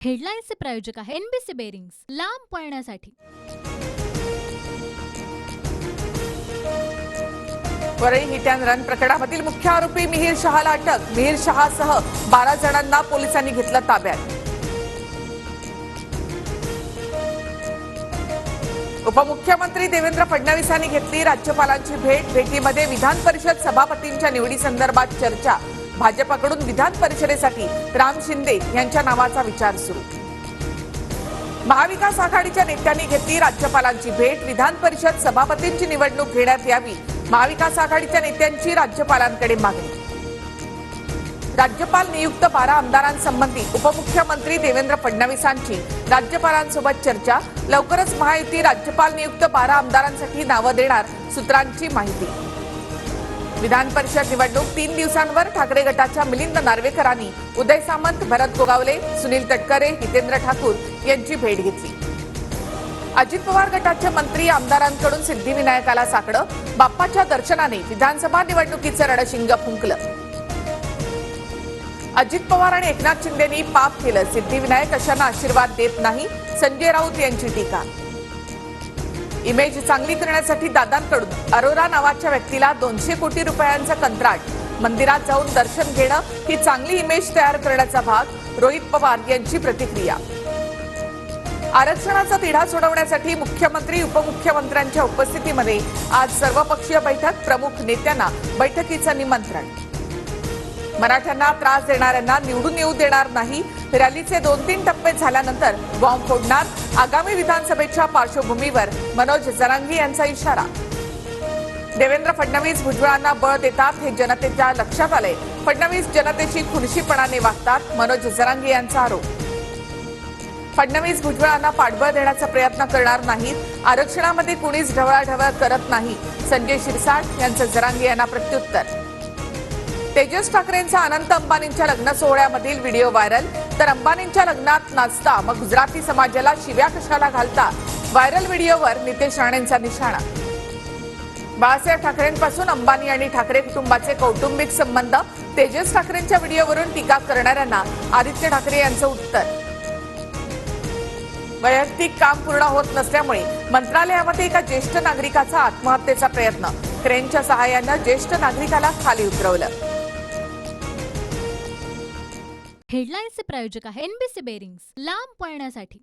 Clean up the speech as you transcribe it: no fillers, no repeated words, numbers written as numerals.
हेडलाईन्सचे प्रायोजक आहे NBC bearings, लांब पळण्यासाठी। वरळी हिट अँड रन प्रकरणामधील मुख्य आरोपी मिहिर शहाला अटक। मिहिर शहासह 12 जणांना पोलिसांनी घेतलं ताब्यात। उपमुख्यमंत्री देवेंद्र फडणवीसांनी घेतली राज्यपालांची भेट। भेटीमध्ये विधान परिषद सभापतींच्या निवडीसंदर्भात चर्चा। भाजपकडून विधान परिषदेसाठी राम शिंदे यांच्या नावाचा विचार सुरू। महाविकास आघाडीच्या नेत्यांनी घेतली राज्यपालांची भेट। विधान परिषद सभापतींची निवडणूक घेण्यात यावी, महाविकास आघाडीच्या नेत्यांची राज्यपालांकडे मागणी। राज्यपाल नियुक्त 12 आमदारांसंबंधी उपमुख्यमंत्री देवेंद्र फडणवीसांची राज्यपालांसोबत चर्चा। लवकरच महायुती राज्यपाल नियुक्त 12 आमदारांसाठी नावं देणार, सूत्रांची माहिती। विधान परिषद निवडणूक 3 दिवसांवर ठाकरे गटाच्या मिलिंद नार्वेकरांनी उदय सामंत, भरत गोगावले, सुनील तटकरे, हितेंद्र ठाकूर यांची भेट घेतली। अजित पवार गटाचे मंत्री आमदारांकडून सिद्धिविनायकाला साकडं। बाप्पाच्या दर्शनाने विधानसभा निवडणुकीचं रणशिंग फुंकलं। अजित पवार आणि एकनाथ शिंदेंनी पाप केलं, सिद्धिविनायक अशांना आशीर्वाद देत नाही, संजय राऊत यांची टीका। इमेज चांगली करण्यासाठी दादांकडून अरोरा नावाच्या व्यक्तीला 200 कोटी रुपयांचं कंत्राट। मंदिरात जाऊन दर्शन घेणं ही चांगली इमेज तयार करण्याचा भाग, रोहित पवार यांची प्रतिक्रिया। आरक्षणाचा तिढा सोडवण्यासाठी मुख्यमंत्री उपमुख्यमंत्र्यांच्या उपस्थितीमध्ये आज सर्वपक्षीय बैठक। प्रमुख नेत्यांना बैठकीचं निमंत्रण। मराठ्यांना त्रास देणाऱ्यांना निवडून येऊ देणार नाही, रॅलीचे 2-3 टप्पे झाल्यानंतर बॉम्ब फोडणार। आगामी विधानसभेच्या पार्श्वभूमीवर मनोज जरांगे यांचा इशारा। देवेंद्र फडणवीस भुजबळांना बळ देतात हे जनतेच्या लक्षात आले, फडणवीस जनतेशी खुनशीपणाने वागतात, मनोज जरांगे यांचा आरोप। फडणवीस भुजबळांना पाठबळ देण्याचा प्रयत्न करणार नाहीत, आरक्षणामध्ये कुणीच ढवळाढवळ करत नाही, संजय शिरसाट यांचं जरांगे यांना प्रत्युत्तर। तेजस ठाकरेंचा अनंत अंबानींच्या लग्न सोहळ्यामधील व्हिडिओ व्हायरल, तर अंबानींच्या लग्नात नाचता मग गुजराती समाजाला शिव्या कशाला घालता, व्हायरल व्हिडिओवर नितेश राणेंचा निशाणा। बाळासाहेब ठाकरेंपासून अंबानी आणि ठाकरे कुटुंबाचे कौटुंबिक संबंध, तेजस ठाकरेंच्या व्हिडिओवरून टीका करणाऱ्यांना आदित्य ठाकरे यांचं उत्तर। वैयक्तिक काम पूर्ण होत नसल्यामुळे मंत्रालयामध्ये एका ज्येष्ठ नागरिकाचा आत्महत्येचा प्रयत्न, क्रेनच्या सहाय्यानं ज्येष्ठ नागरिकाला खाली उतरवलं। हेडलाईन्सचे प्रायोजक आहे एनबीसी बेरिंग्स, लांब पळण्यासाठी।